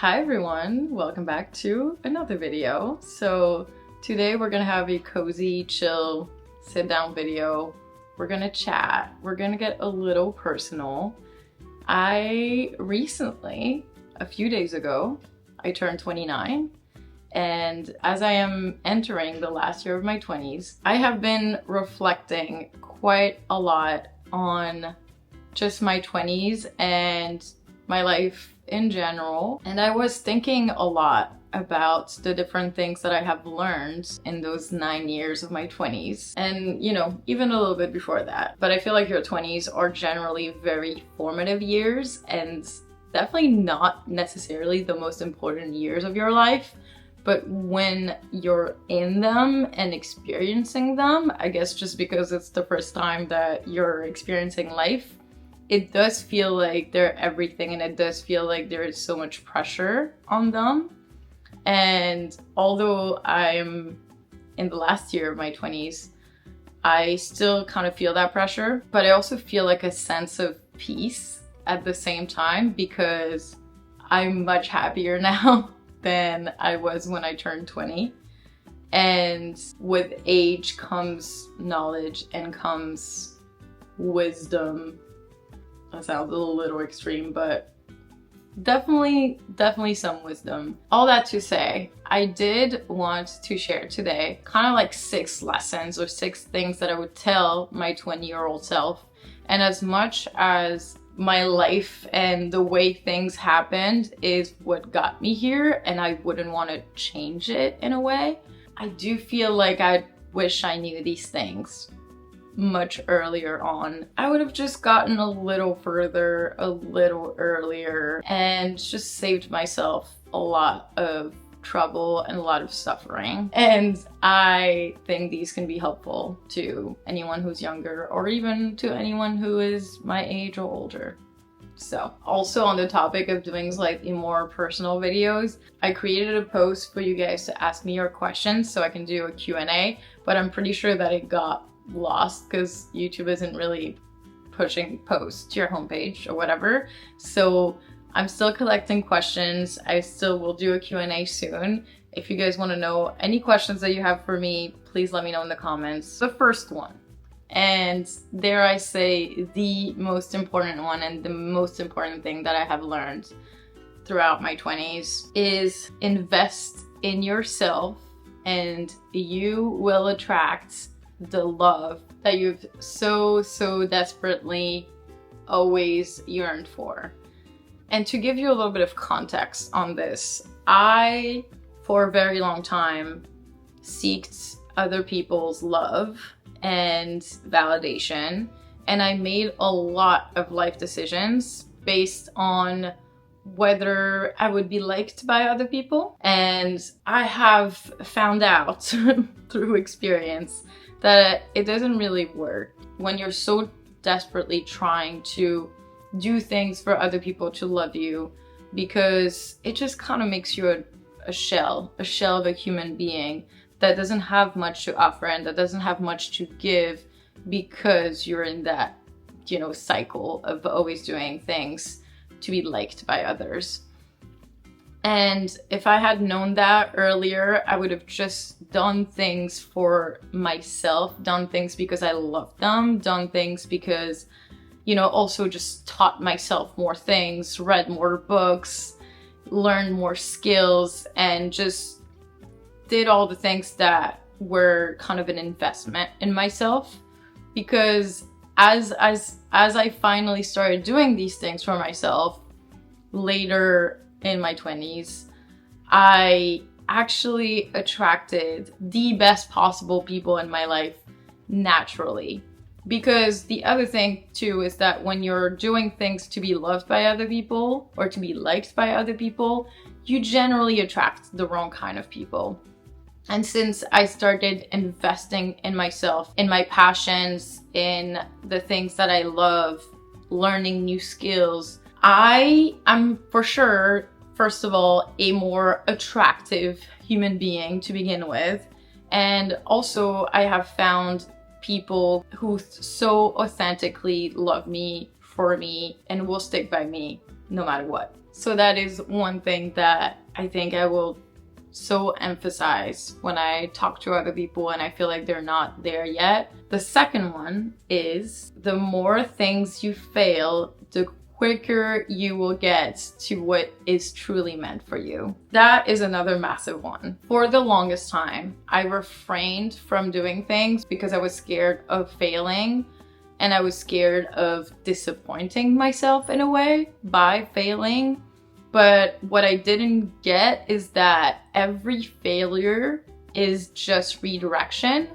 Hi everyone, welcome back to another video. So today we're gonna have a cozy, chill, sit down video. We're gonna chat, we're gonna get a little personal. I recently, a few days ago, I turned 29, and as I am entering the last year of my 20s, I have been reflecting quite a lot on just my 20s and my life in general. And I was thinking a lot about the different things that I have learned in those 9 years of my 20s. And, you know, even a little bit before that. But I feel like your 20s are generally very formative years and definitely not necessarily the most important years of your life. But when you're in them and experiencing them, I guess just because it's the first time that you're experiencing life, it does feel like they're everything, and it does feel like there is so much pressure on them. And although I'm in the last year of my 20s, I still kind of feel that pressure, but I also feel like a sense of peace at the same time because I'm much happier now than I was when I turned 20. And with age comes knowledge and comes wisdom. That sounds a little extreme, but definitely some wisdom. All that to say, I did want to share today kind of like 6 lessons or 6 things that I would tell my 20-year-old self. And as much as my life and the way things happened is what got me here, and I wouldn't want to change it in a way, I do feel like I wish I knew these things much earlier on. I would have just gotten a little further, a little earlier, and just saved myself a lot of trouble and a lot of suffering. And I think these can be helpful to anyone who's younger, or even to anyone who is my age or older. So, also on the topic of doing slightly more personal videos, I created a post for you guys to ask me your questions so I can do a Q&A, but I'm pretty sure that it got lost because YouTube isn't really pushing posts to your homepage or whatever. So I'm still collecting questions. I still will do a Q&A soon. If you guys want to know any questions that you have for me, please let me know in the comments. The first one, and dare I say the most important one and the most important thing that I have learned throughout my 20s, is invest in yourself and you will attract the love that you've so desperately always yearned for. And to give you a little bit of context on this, I, for a very long time, sought other people's love and validation, and I made a lot of life decisions based on whether I would be liked by other people. And I have found out through experience that it doesn't really work when you're so desperately trying to do things for other people to love you, because it just kind of makes you a shell of a human being that doesn't have much to offer and that doesn't have much to give, because you're in that, you know, cycle of always doing things to be liked by others. And if I had known that earlier, I would have just done things for myself, done things because I loved them, done things because, you know, also just taught myself more things, read more books, learned more skills, and just did all the things that were kind of an investment in myself. Because as I finally started doing these things for myself later in my 20s, I actually attracted the best possible people in my life naturally. Because the other thing too is that when you're doing things to be loved by other people or to be liked by other people, you generally attract the wrong kind of people. And since I started investing in myself, in my passions, in the things that I love, learning new skills, I am for sure, first of all, a more attractive human being to begin with. And also I have found people who so authentically love me, for me, and will stick by me no matter what. So that is one thing that I think I will so emphasize when I talk to other people and I feel like they're not there yet. The second one is the more things you fail, the quicker you will get to what is truly meant for you. That is another massive one. For the longest time, I refrained from doing things because I was scared of failing and I was scared of disappointing myself in a way by failing. But what I didn't get is that every failure is just redirection.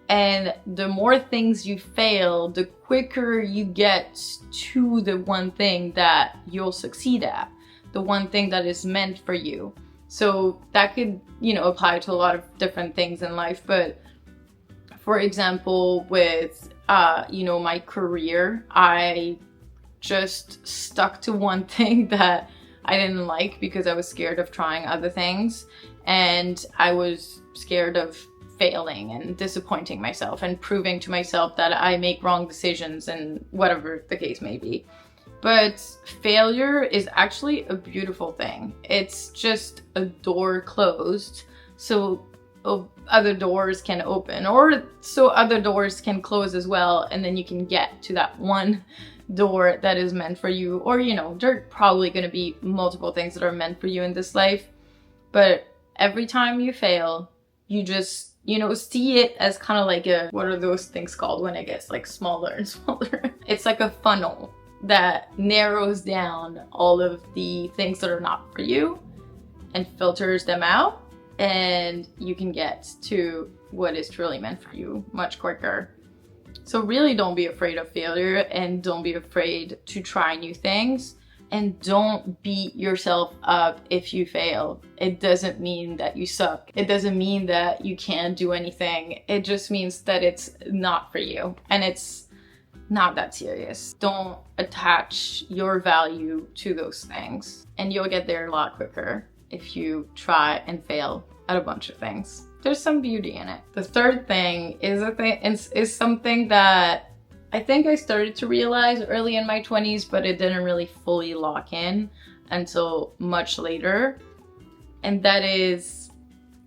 And the more things you fail, the quicker you get to the one thing that you'll succeed at, the one thing that is meant for you. So that could, apply to a lot of different things in life. But for example, with, my career, I just stuck to one thing that I didn't like because I was scared of trying other things. And I was scared of failing and disappointing myself and proving to myself that I make wrong decisions and whatever the case may be. But failure is actually a beautiful thing. It's just a door closed so other doors can open, or so other doors can close as well, and then you can get to that one door that is meant for you. Or there are probably going to be multiple things that are meant for you in this life, but every time you fail, you just see it as kind of like what are those things called when it gets like smaller and smaller? It's like a funnel that narrows down all of the things that are not for you and filters them out, and you can get to what is truly meant for you much quicker. So really don't be afraid of failure, and don't be afraid to try new things, and don't beat yourself up if you fail. It doesn't mean that you suck. It doesn't mean that you can't do anything. It just means that it's not for you, and it's not that serious. Don't attach your value to those things, and you'll get there a lot quicker if you try and fail at a bunch of things. There's some beauty in it. The third thing is something that I think I started to realize early in my 20s, but it didn't really fully lock in until much later. And that is,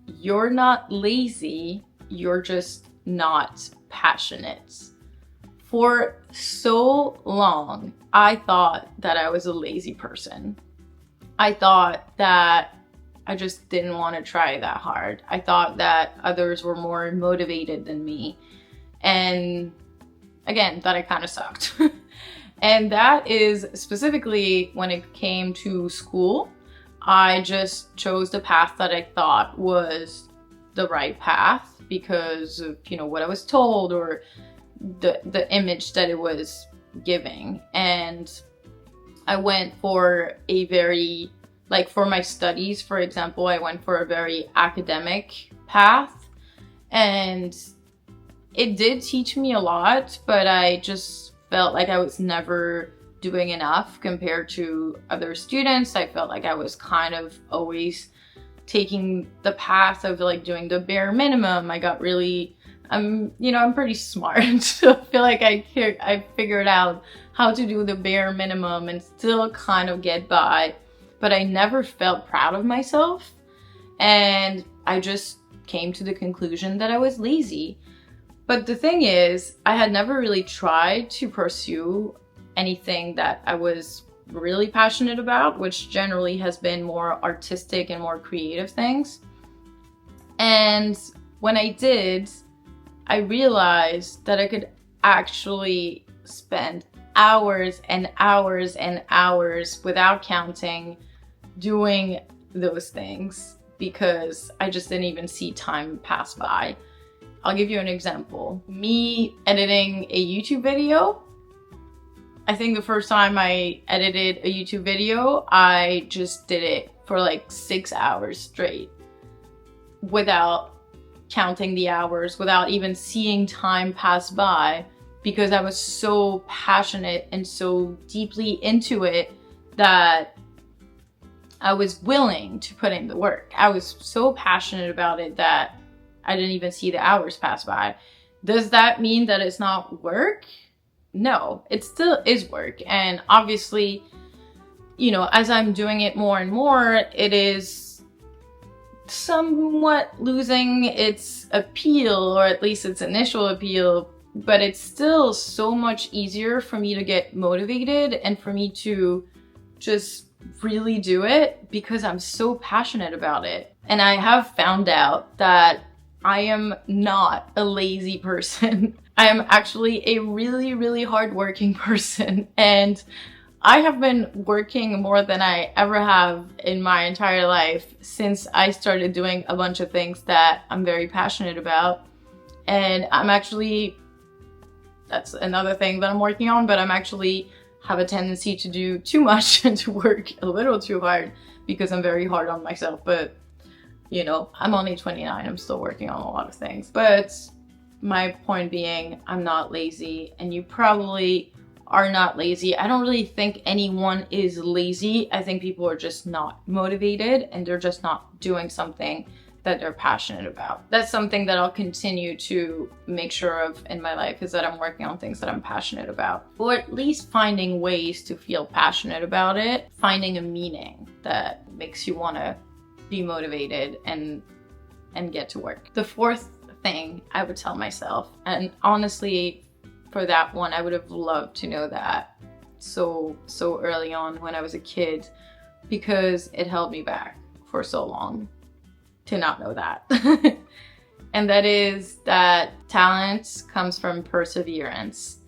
you're not lazy, you're just not passionate. For so long, I thought that I was a lazy person. I thought that I just didn't want to try that hard. I thought that others were more motivated than me. And again, that I kind of sucked. And that is specifically when it came to school. I just chose the path that I thought was the right path because of, what I was told, or the image that it was giving. And I went for a very, for my studies, for example, I went for a very academic path, and it did teach me a lot, but I just felt like I was never doing enough compared to other students. I felt like I was kind of always taking the path of doing the bare minimum. I got really, I'm pretty smart, so I feel like I figured out how to do the bare minimum and still kind of get by. But I never felt proud of myself, and I just came to the conclusion that I was lazy. But the thing is, I had never really tried to pursue anything that I was really passionate about, which generally has been more artistic and more creative things. And when I did, I realized that I could actually spend hours and hours and hours without counting doing those things because I just didn't even see time pass by. I'll give you an example. Me editing a YouTube video. I think the first time I edited a YouTube video, I just did it for 6 hours straight without counting the hours, without even seeing time pass by, because I was so passionate and so deeply into it that I was willing to put in the work. I was so passionate about it that I didn't even see the hours pass by. Does that mean that it's not work? No, it still is work. And obviously you know, as I'm doing it more and more, it is somewhat losing its appeal, or at least its initial appeal, but it's still so much easier for me to get motivated and for me to just really do it because I'm so passionate about it. And I have found out that I am not a lazy person. I am actually a really, really hardworking person. And I have been working more than I ever have in my entire life since I started doing a bunch of things that I'm very passionate about. And that's another thing that I'm working on, but I'm actually have a tendency to do too much and to work a little too hard because I'm very hard on myself. But you know, I'm only 29, I'm still working on a lot of things. But my point being, I'm not lazy, and you probably are not lazy. I don't really think anyone is lazy. I think people are just not motivated and they're just not doing something that they're passionate about. That's something that I'll continue to make sure of in my life, is that I'm working on things that I'm passionate about, or at least finding ways to feel passionate about it, finding a meaning that makes you want to be motivated and get to work. The fourth thing I would tell myself, and honestly for that one I would have loved to know that so early on when I was a kid, because it held me back for so long to not know that. And that is that talent comes from perseverance.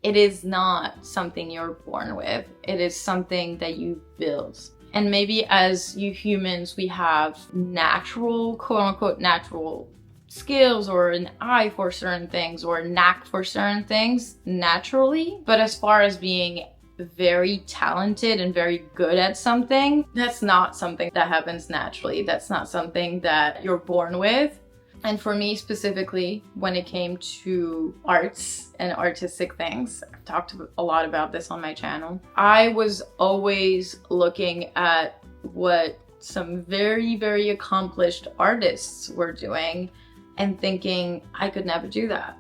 It is not something you're born with. It is something that you build. And maybe as you humans, we have natural, quote unquote, natural skills or an eye for certain things or a knack for certain things naturally. But as far as being very talented and very good at something, that's not something that happens naturally. That's not something that you're born with. And for me specifically, when it came to arts and artistic things, I've talked a lot about this on my channel. I was always looking at what some very, very accomplished artists were doing and thinking, I could never do that.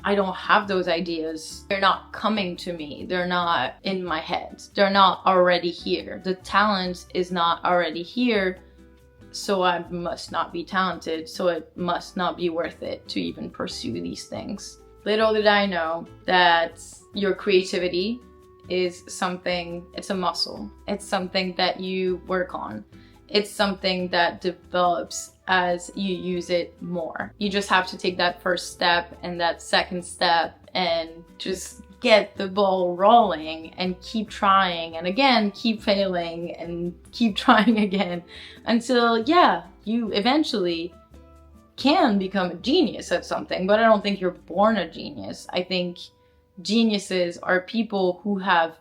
I don't have those ideas. They're not coming to me. They're not in my head. They're not already here. The talent is not already here. So I must not be talented, so it must not be worth it to even pursue these things. Little did I know that your creativity is something, it's a muscle. It's something that you work on. It's something that develops as you use it more. You just have to take that first step and that second step and just get the ball rolling and keep trying, and again keep failing and keep trying again until, yeah, you eventually can become a genius at something. But I don't think you're born a genius. I think geniuses are people who have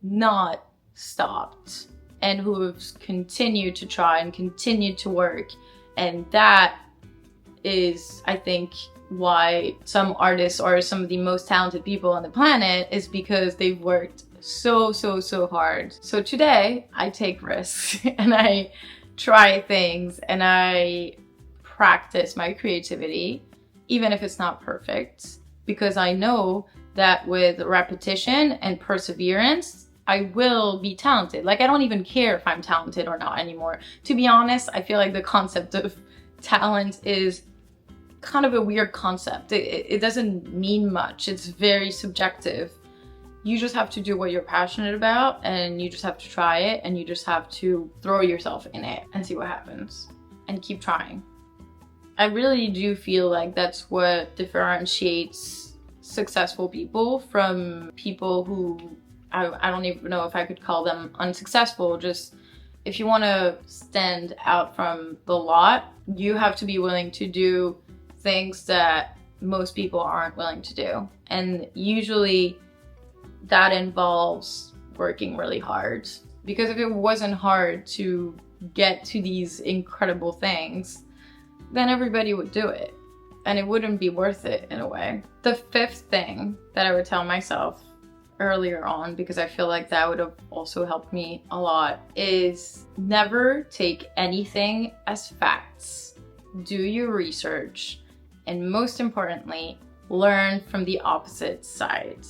not stopped and who have continued to try and continued to work. And that is, I think, why some artists are some of the most talented people on the planet, is because they've worked so hard. So today I take risks and I try things and I practice my creativity, even if it's not perfect, because I know that with repetition and perseverance, I will be talented. Like, I don't even care if I'm talented or not anymore. To be honest, I feel like the concept of talent is kind of a weird concept. It doesn't mean much. It's very subjective. You just have to do what you're passionate about, and you just have to try it, and you just have to throw yourself in it and see what happens and keep trying. I really do feel like that's what differentiates successful people from people who I don't even know if I could call them unsuccessful. Just if you want to stand out from the lot, you have to be willing to do things that most people aren't willing to do. And usually that involves working really hard. Because if it wasn't hard to get to these incredible things, then everybody would do it. And it wouldn't be worth it in a way. The fifth thing that I would tell myself earlier on, because I feel like that would have also helped me a lot, is never take anything as facts. Do your research. And most importantly, learn from the opposite side.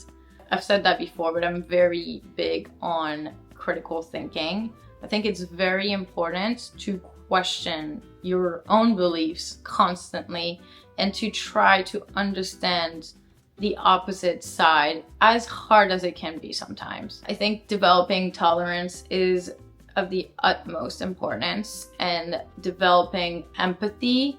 I've said that before, but I'm very big on critical thinking. I think it's very important to question your own beliefs constantly and to try to understand the opposite side, as hard as it can be sometimes. I think developing tolerance is of the utmost importance, and developing empathy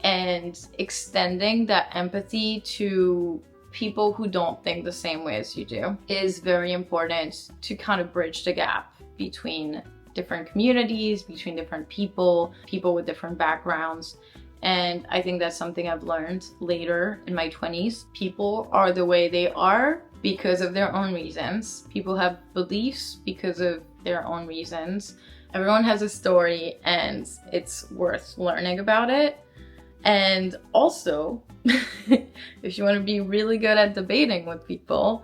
and extending that empathy to people who don't think the same way as you do is very important to kind of bridge the gap between different communities, between different people with different backgrounds. And I think that's something I've learned later in my 20s. People are the way they are because of their own reasons. People have beliefs because of their own reasons. Everyone has a story and it's worth learning about it. And also, if you want to be really good at debating with people,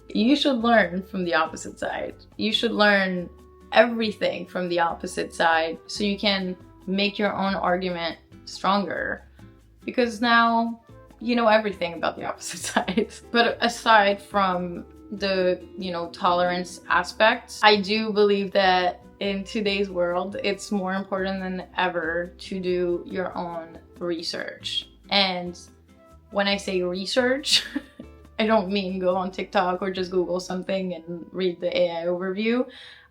you should learn from the opposite side. You should learn everything from the opposite side so you can make your own argument stronger, because now you know everything about the opposite side. But aside from the, tolerance aspect, I do believe that in today's world, it's more important than ever to do your own research. And when I say research, I don't mean go on TikTok or just Google something and read the AI overview.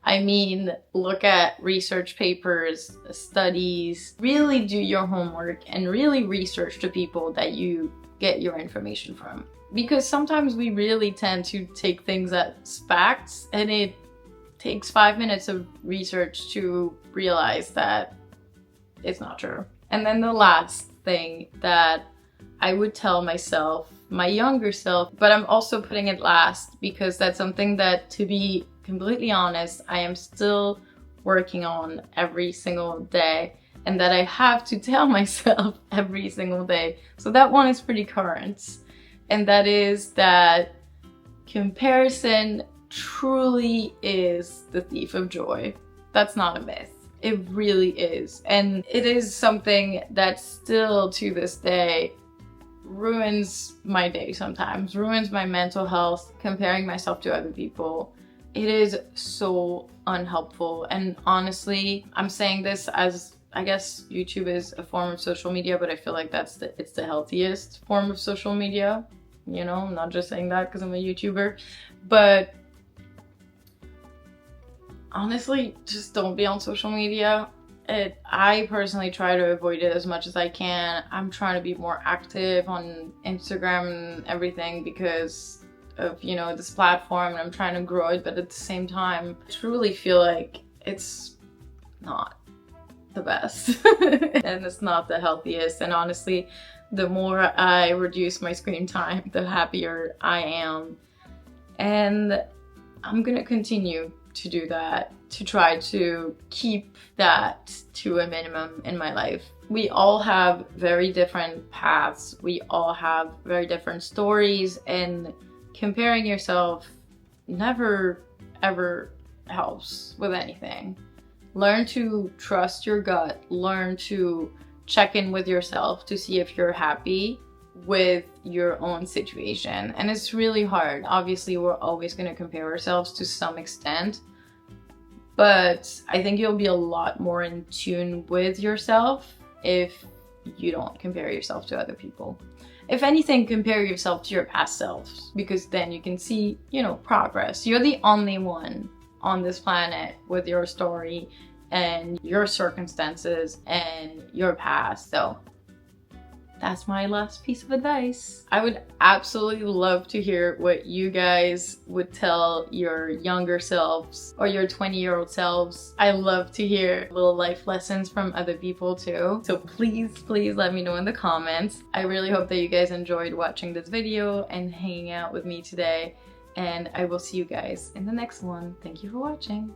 I mean, look at research papers, studies, really do your homework and really research the people that you get your information from. Because sometimes we really tend to take things as facts, and it takes 5 minutes of research to realize that it's not true. And then the last thing that I would tell myself, my younger self, but I'm also putting it last because that's something that, to be completely honest, I am still working on every single day, and that I have to tell myself every single day. So that one is pretty current, and that is that comparison truly is the thief of joy. That's not a myth. It really is. And it is something that still to this day ruins my day sometimes, ruins my mental health, comparing myself to other people. It is so unhelpful. And honestly, I'm saying this as, I guess YouTube is a form of social media, but I feel like it's the healthiest form of social media. I'm not just saying that because I'm a YouTuber, but honestly, just don't be on social media. I personally try to avoid it as much as I can. I'm trying to be more active on Instagram and everything because of, this platform, and I'm trying to grow it, but at the same time, I truly feel like it's not the best and it's not the healthiest. And honestly, the more I reduce my screen time, the happier I am. And I'm gonna continue to do that, to try to keep that to a minimum in my life. We all have very different paths. We all have very different stories, and comparing yourself never ever helps with anything. Learn to trust your gut. Learn to check in with yourself to see if you're happy with your own situation. And it's really hard. Obviously, we're always going to compare ourselves to some extent, but I think you'll be a lot more in tune with yourself if you don't compare yourself to other people. If anything, compare yourself to your past selves, because then you can see, progress. You're the only one on this planet with your story and your circumstances and your past. So that's my last piece of advice. I would absolutely love to hear what you guys would tell your younger selves or your 20-year-old selves. I love to hear little life lessons from other people too. So please let me know in the comments. I really hope that you guys enjoyed watching this video and hanging out with me today. And I will see you guys in the next one. Thank you for watching.